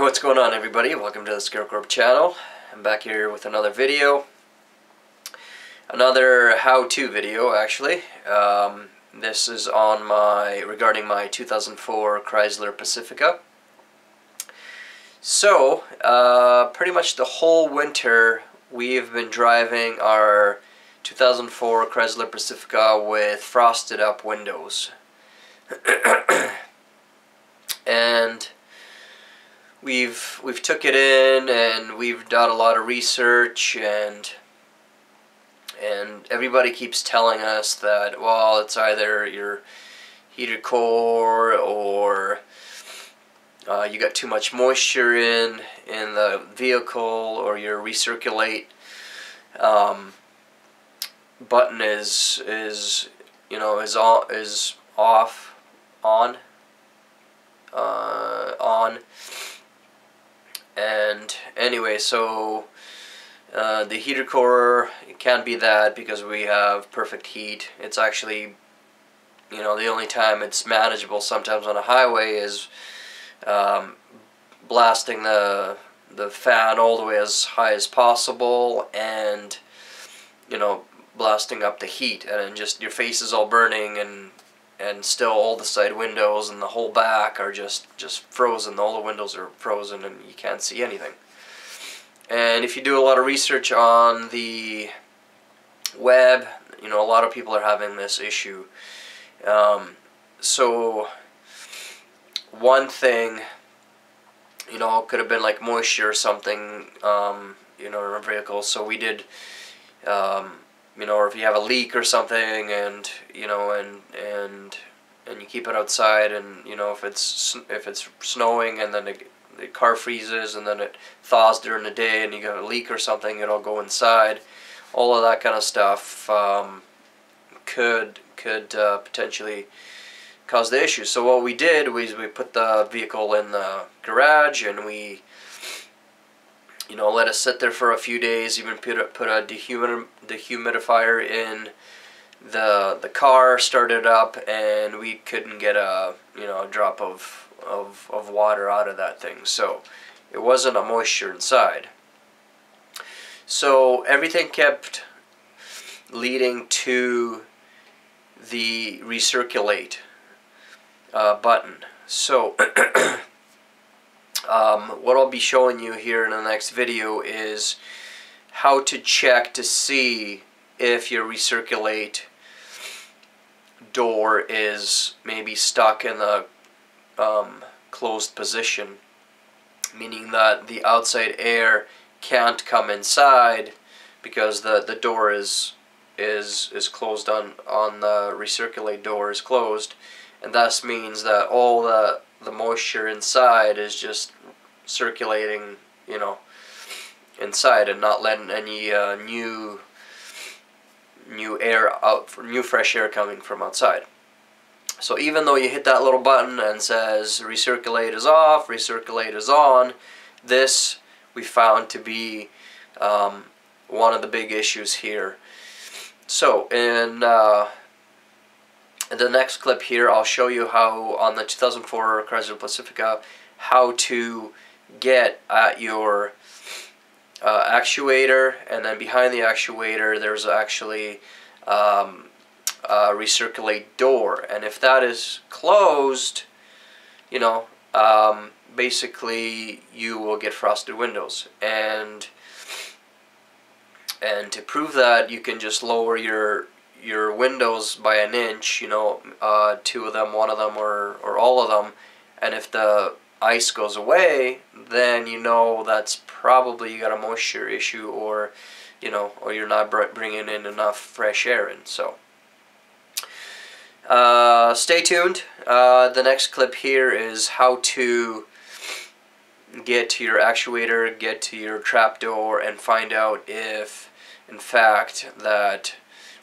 what's going on, everybody? Welcome to the ScareCorp channel. I'm back here with another video. Another how-to video, actually. This is on regarding my 2004 Chrysler Pacifica. So, pretty much the whole winter we've been driving our 2004 Chrysler Pacifica with frosted up windows. And we've took it in and we've done a lot of research, and everybody keeps telling us that, well, it's either your heated core or you got too much moisture in the vehicle, or your recirculate button is on. And anyway, so the heater core, it can't be that because we have perfect heat. It's actually, the only time it's manageable sometimes on a highway is blasting the fan all the way as high as possible, and blasting up the heat, and then just your face is all burning, and still all the side windows and the whole back are just frozen. All the windows are frozen and you can't see anything. And if you do a lot of research on the web, a lot of people are having this issue. So one thing, could have been like moisture or something, in our vehicle. So we did, or if you have a leak or something, and and you keep it outside, and if it's snowing and then the car freezes and then it thaws during the day and you got a leak or something, it'll go inside. All of that kind of stuff could potentially cause the issue. So what we did was we put the vehicle in the garage, and we let it sit there for a few days. Even put a dehumidifier in the car, started up, and we couldn't get a drop of water out of that thing. So it wasn't a moisture inside. So everything kept leading to the recirculate button. So what I'll be showing you here in the next video is how to check to see if your recirculate door is maybe stuck in the closed position, meaning that the outside air can't come inside because the door is closed on the recirculate door is closed, and thus means that all the moisture inside is just circulating, inside, and not letting any new air out, for new fresh air coming from outside. So even though you hit that little button and says recirculate is off, recirculate is on, this we found to be one of the big issues here. So in the next clip here, I'll show you how on the 2004 Chrysler Pacifica how to get at your actuator, and then behind the actuator there's actually a recirculate door, and if that is closed, basically you will get frosted windows. And to prove that, you can just lower your windows by an inch, two of them, one of them, or all of them, and if the ice goes away, then that's probably you got a moisture issue, or you're not bringing in enough fresh air in. So stay tuned. The next clip here is how to get to your actuator, get to your trap door, and find out if in fact that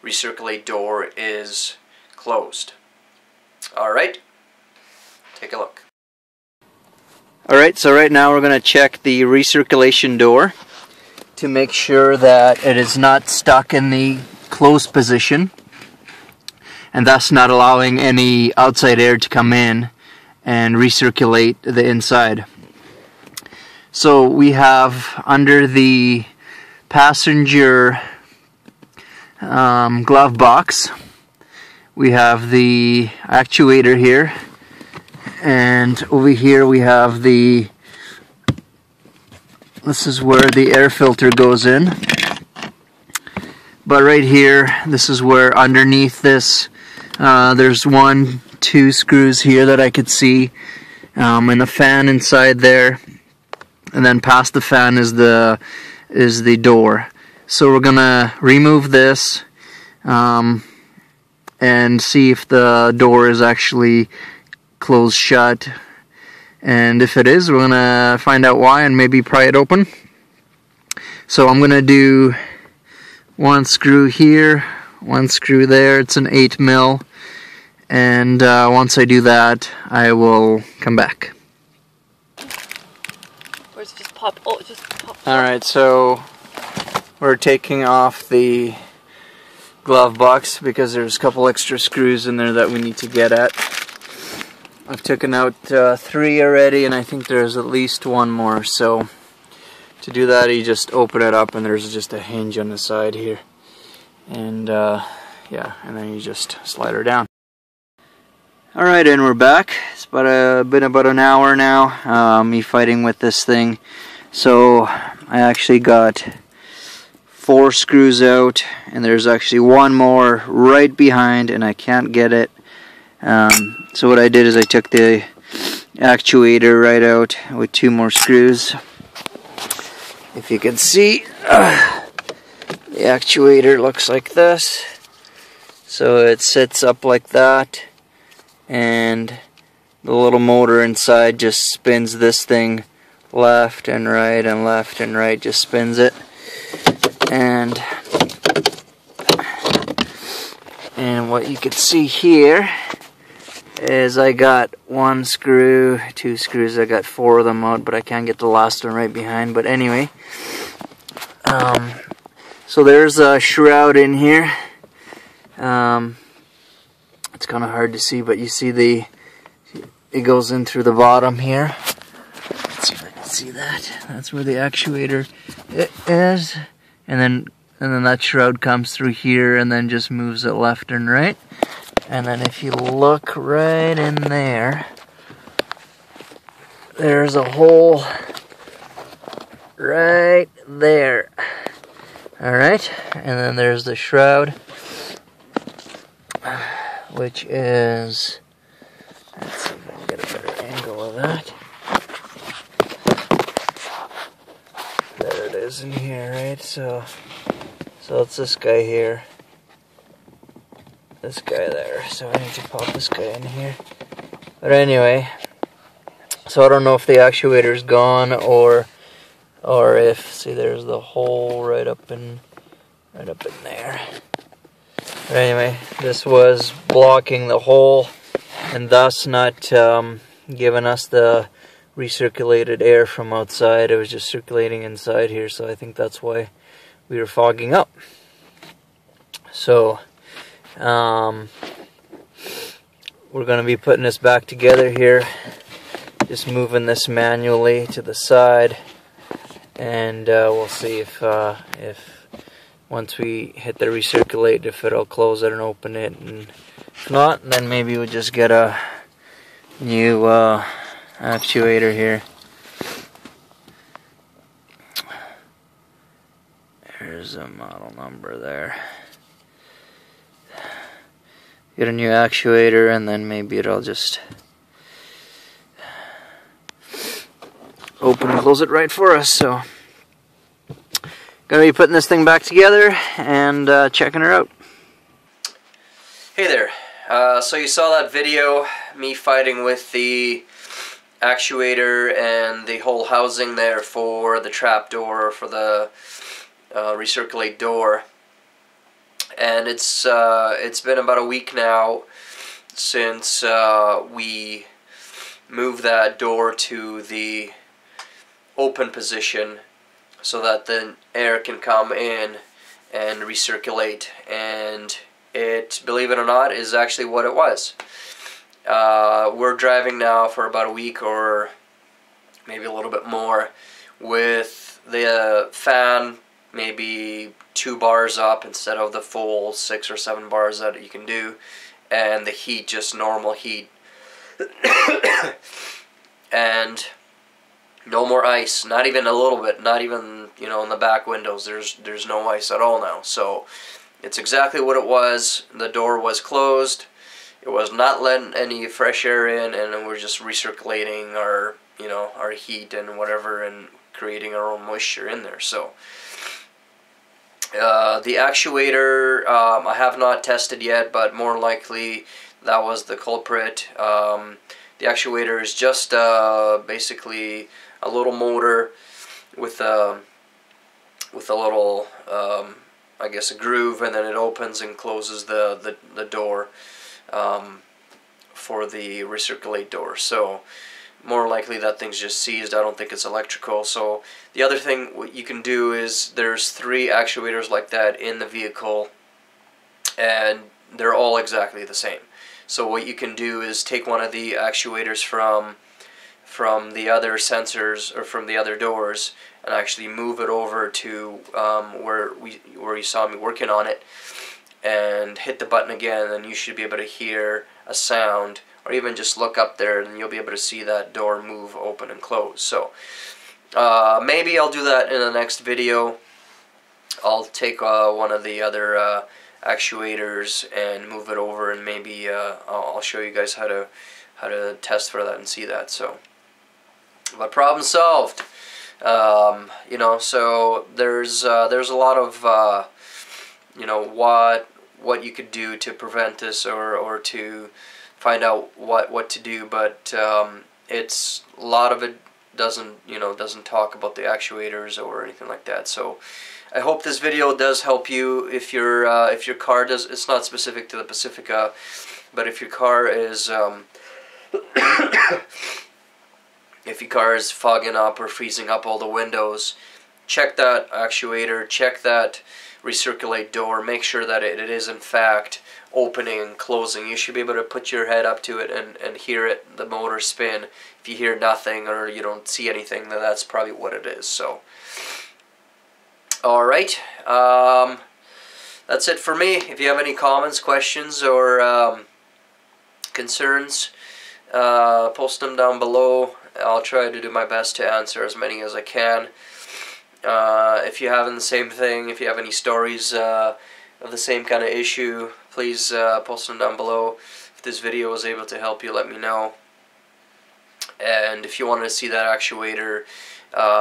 recirculate door is closed. Alright, take a look. Alright, so right now we're going to check the recirculation door to make sure that it is not stuck in the closed position, and thus not allowing any outside air to come in and recirculate the inside. So we have under the passenger glove box, we have the actuator here, and over here we have this is where the air filter goes in. But right here, this is where underneath this, there's 1, 2 screws here that I could see, and a fan inside there, and then past the fan is the door. So we're gonna remove this and see if the door is actually closed shut, and if it is, we're gonna find out why and maybe pry it open. So I'm gonna do 1 screw here, 1 screw there. It's an 8 mil, and once I do that, I will come back. Or is it just pop? Oh, it just pops. Alright, so we're taking off the glove box because there's a couple extra screws in there that we need to get at. I've taken out 3 already, and I think there's at least 1 more. So to do that, you just open it up, and there's just a hinge on the side here, and yeah, and then you just slide her down. Alright, and we're back. It's been about an hour now, me fighting with this thing. So I actually got 4 screws out, and there's actually 1 more right behind, and I can't get it. So what I did is I took the actuator right out with 2 more screws. If you can see, the actuator looks like this. So it sits up like that, and the little motor inside just spins this thing left and right and left and right, just spins it. And what you can see here is I got 1 screw, 2 screws, I got 4 of them out, but I can't get the last one right behind. But anyway, so there's a shroud in here. It's kind of hard to see, but you see it goes in through the bottom here. Let's see if I can see that. That's where the actuator is, and then that shroud comes through here and then just moves it left and right. And then if you look right in there, there's a hole right there. Alright, and then there's the shroud, which is, let's see if I can get a better angle of that. There it is in here, right? So it's this guy here. This guy there, so I need to pop this guy in here. But anyway, so I don't know if the actuator's gone or if, see, there's the hole right up in there. But anyway, this was blocking the hole and thus not giving us the recirculated air from outside. It was just circulating inside here, so I think that's why we were fogging up. So we're going to be putting this back together here, just moving this manually to the side, and we'll see if once we hit the recirculate, if it'll close it and open it, and if not, then maybe we'll just get a new actuator here. There's a model number there. Get a new actuator, and then maybe it'll just open and close it right for us. So, gonna be putting this thing back together and checking her out. Hey there. So you saw that video, me fighting with the actuator and the whole housing there for the trap door, for the recirculate door. And it's been about a week now since we moved that door to the open position so that the air can come in and recirculate. And it, believe it or not, is actually what it was. We're driving now for about a week or maybe a little bit more with the fan maybe 2 bars up instead of the full 6 or 7 bars that you can do, and the heat just normal heat. And no more ice, not even a little bit, not even, you know, in the back windows. There's no ice at all now. So it's exactly what it was. The door was closed. It was not letting any fresh air in, and we're just recirculating our, you know, our heat and whatever, and creating our own moisture in there. So the actuator, I have not tested yet, but more likely that was the culprit. The actuator is just basically a little motor with a little, I guess, a groove, and then it opens and closes the door for the recirculate door. So more likely that thing's just seized. I don't think it's electrical. So the other thing what you can do is there's 3 actuators like that in the vehicle, and they're all exactly the same. So what you can do is take one of the actuators from the other sensors or from the other doors and actually move it over to where you saw me working on it, and hit the button again, and you should be able to hear a sound, or even just look up there and you'll be able to see that door move open and close. So maybe I'll do that in the next video. I'll take one of the other actuators and move it over, and maybe I'll show you guys how to test for that and see that. So, but problem solved. You know, so there's a lot of you know, what you could do to prevent this, or to find out what to do, but it's a lot of it doesn't talk about the actuators or anything like that. So I hope this video does help you if your car does. It's not specific to the Pacifica, but if your car is if your car is fogging up or freezing up all the windows, check that actuator, check that recirculate door, make sure that it is in fact opening and closing. You should be able to put your head up to it and hear it, the motor spin. If you hear nothing or you don't see anything, then that's probably what it is. So alright, that's it for me. If you have any comments, questions, or concerns, post them down below. I'll try to do my best to answer as many as I can. If you have the same thing, if you have any stories of the same kind of issue, please post them down below. If this video was able to help you, let me know. And if you wanted to see that actuator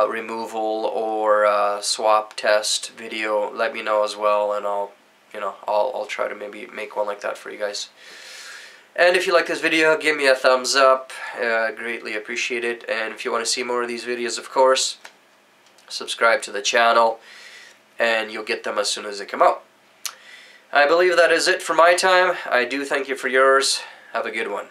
removal or swap test video, let me know as well, and I'll try to maybe make one like that for you guys. And if you like this video, give me a thumbs up. Greatly appreciate it. And if you want to see more of these videos, of course, subscribe to the channel, and you'll get them as soon as they come out. I believe that is it for my time. I do thank you for yours. Have a good one.